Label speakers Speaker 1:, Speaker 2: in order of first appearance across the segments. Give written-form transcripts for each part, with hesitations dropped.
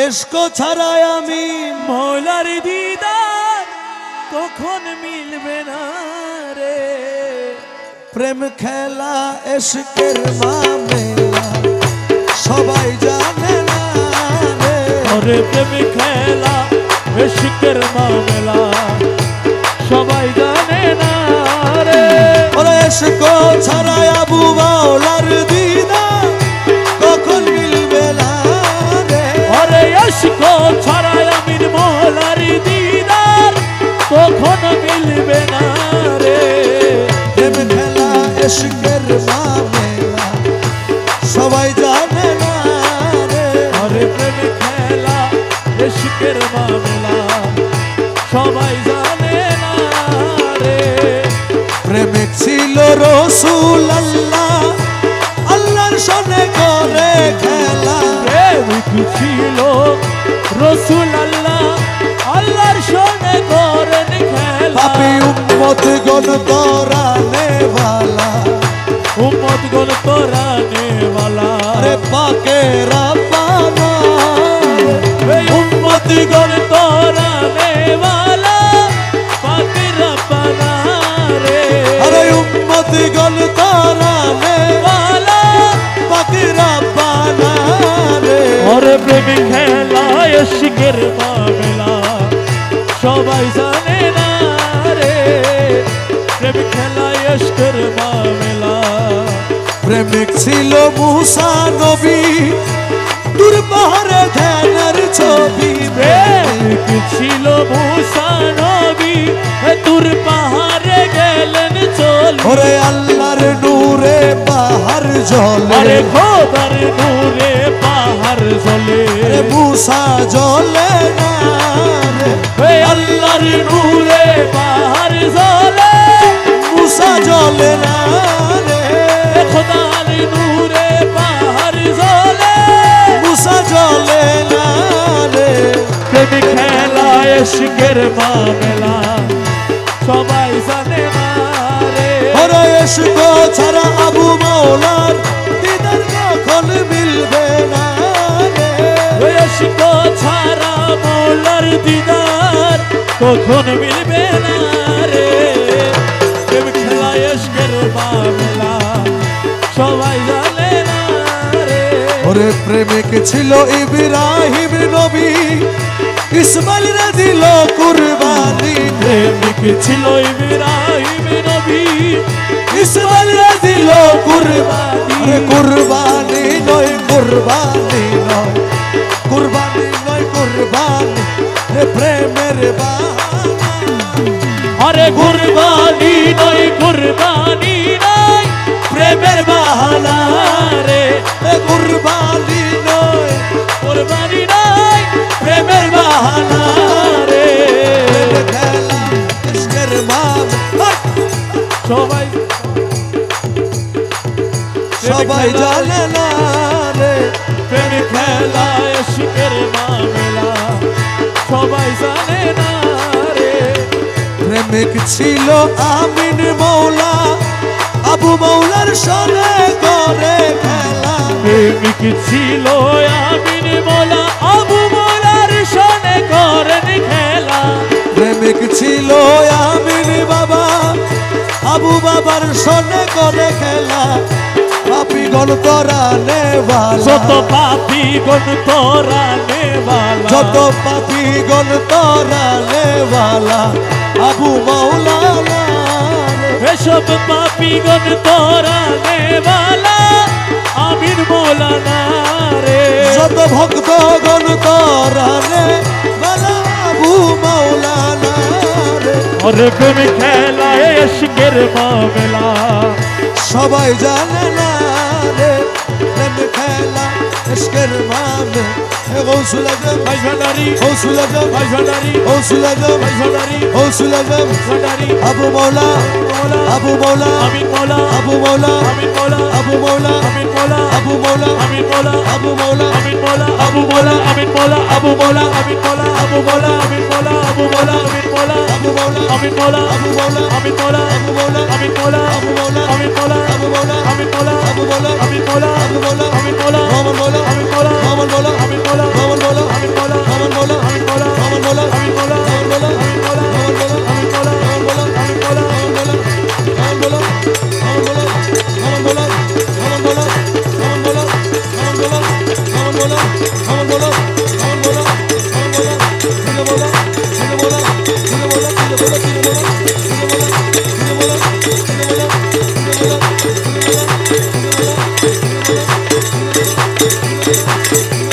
Speaker 1: Essco ছাড়াই আমি
Speaker 2: মৌলার দিদার কখন মিলবে না রে।
Speaker 1: প্রেম খেলা এশকের মামেলা সবাই জানে না রে।
Speaker 2: ওরে প্রেম খেলা এশকের মামলা সবাই জানে না রে।
Speaker 1: ওরে এসকো ছাড়াই আবু মাওলার দিদার কখন মিলবে না রে।
Speaker 2: ওরে এসকো ছাড়াই আমির মৌলার দিদার কখন মিলবে না রে।
Speaker 1: প্রেম খেলা এশকের মামেলা সবাই জানে না রে।
Speaker 2: ওরে প্রেম খেলা এশকের মামলা সবাই জানে না রে।
Speaker 1: প্রেমিক ছিল রসুল আল্লাহ আল্লাহর সনে করে খেলা।
Speaker 2: প্রেমিক ছিল রসুল আল্লাহ আল্লাহর সঙ্গে করেন খেলা।
Speaker 1: পাপী উম্মত গণ তরানে वाला
Speaker 2: উম্মত গণ তোরানে वाला
Speaker 1: রে পাকে রাব্বানা
Speaker 2: এই উম্মত গণ তোরানে वाला পাকে রব্বানা রে।
Speaker 1: আরে উম্মত গণ তরানে
Speaker 2: वाला
Speaker 1: পাকে রাব্বানা রে।
Speaker 2: ওরে প্রেমিক খেলা এশকের মামলা সবাই জানে না রে। প্রেমিক খেলা এশকের মামলা।
Speaker 1: প্রেমিক ছিল মুসা নবী দূর পাহাড়ে ধ্যানের ছবি।
Speaker 2: প্রেমিক ছিল মুসা নবী দূর পাহাড়ে গেলেন চলে।
Speaker 1: ওরে আল্লাহর নূরে পাহাড় জ্বলে
Speaker 2: আরে খোদার নূরে পাহাড় জ্বলে।
Speaker 1: রে মুসা জ্বলে না রে।
Speaker 2: আল্লাহর নূরে পাহাড় জ্বলে
Speaker 1: মুসা জ্বলে না রে।
Speaker 2: খোদার নূরে পাহাড় জ্বলে
Speaker 1: মুসা জ্বলে না রে।
Speaker 2: প্রেমিক খেলা এশকের মামলা সবাই জানে না রে।
Speaker 1: ওরে এসকো ছাড়া আবু মাওলার দিদার কখন মিলবে না রে।
Speaker 2: এশকো ছাড়া মৌলার দিদার কখন মিলবে না রে। প্রেমিক খেলা এশকের মামলা সবাই জানে না রে।
Speaker 1: ওরে প্রেমিক ছিল ইব্রাহিম নবী ইসমাইল রে দিল কুরবানি।
Speaker 2: প্রেমিক ছিল ইব্রাহিম নবী
Speaker 1: ইসমাইল রে দিল কুরবানি। আরে কুরবানি নয় কুরবানি নয় কুরবানি নয় কুরবানি রে প্রেমের বাহানা।
Speaker 2: আরে কুরবানি নয় কুরবানি নয় প্রেমের বাহানা রে।
Speaker 1: এ কুরবানি নয়
Speaker 2: কুরবানি নয় প্রেমের বাহানা রে।
Speaker 1: প্রেম খেলা ইশকের মামলা
Speaker 2: সবাই
Speaker 1: সবাই জানে না রে।
Speaker 2: প্রেমিক খেলা এশকের মামলা সবাই জানে না রে।
Speaker 1: প্রেমিক ছিল আমিন মৌলা আবু মাওলার সনে করে খেলা।
Speaker 2: প্রেমিক ছিল আমিন মৌলা আবু মৌলার সনে করেন খেলা।
Speaker 1: প্রেমিক ছিল আমিন বাবা আবু বাবার সনে করে খেলা। পাপী গণ তরানে वाला
Speaker 2: যত পাপী গণ তোরানে वाला
Speaker 1: যত পাপী গণ তরানে वाला আবু মাওলা
Speaker 2: এসব পাপী গণ তোরানে वाला আমিন মৌলানা রে।
Speaker 1: যত ভক্ত গণ তরানে वाला আবু মাওলা রে।
Speaker 2: ওরে প্রেমিক খেলা এশকের মামলা
Speaker 1: সবাই জানে না রে। প্রেম খেলা ইশকের মামলা এ গৌসুল আজম
Speaker 2: ভাই ভান্ডারি
Speaker 1: গৌসুল আজম
Speaker 2: ভাই ভান্ডারি
Speaker 1: গৌসুল আজম
Speaker 2: ভাই ভান্ডারি
Speaker 1: গৌসুল আজম
Speaker 2: ভান্ডারি
Speaker 1: আবু মাওলা
Speaker 2: মৌলা
Speaker 1: আবু মাওলা
Speaker 2: আমিন মৌলা
Speaker 1: আবু মাওলা
Speaker 2: আমিন মৌলা
Speaker 1: আবু মাওলা
Speaker 2: আমিন মৌলা
Speaker 1: আবু মাওলা
Speaker 2: আমিন মৌলা
Speaker 1: আবু মাওলা
Speaker 2: আমিন মৌলা আবু মৌলা আমিন মৌলা আবু মৌলা আমিন মৌলা আবু মৌলা আমিন মৌলা আবু মৌলা আমিন মৌলা
Speaker 1: আবু মাওলা
Speaker 2: আমিন মৌলা
Speaker 1: আবু মাওলা
Speaker 2: আমিন মৌলা
Speaker 1: আবু মাওলা
Speaker 2: আমিন মৌলা
Speaker 1: আবু মাওলা
Speaker 2: আমিন মৌলা
Speaker 1: আবু মাওলা
Speaker 2: আমিন মৌলা
Speaker 1: আবু মাওলা
Speaker 2: আমিন মৌলা
Speaker 1: আবু মাওলা
Speaker 2: আমিন মৌলা
Speaker 1: মোহাম্মদ মাওলা
Speaker 2: আমিন মৌলা
Speaker 1: মোহাম্মদ মাওলা
Speaker 2: আমিন মৌলা
Speaker 1: মোহাম্মদ মাওলা
Speaker 2: আমিন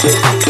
Speaker 1: রে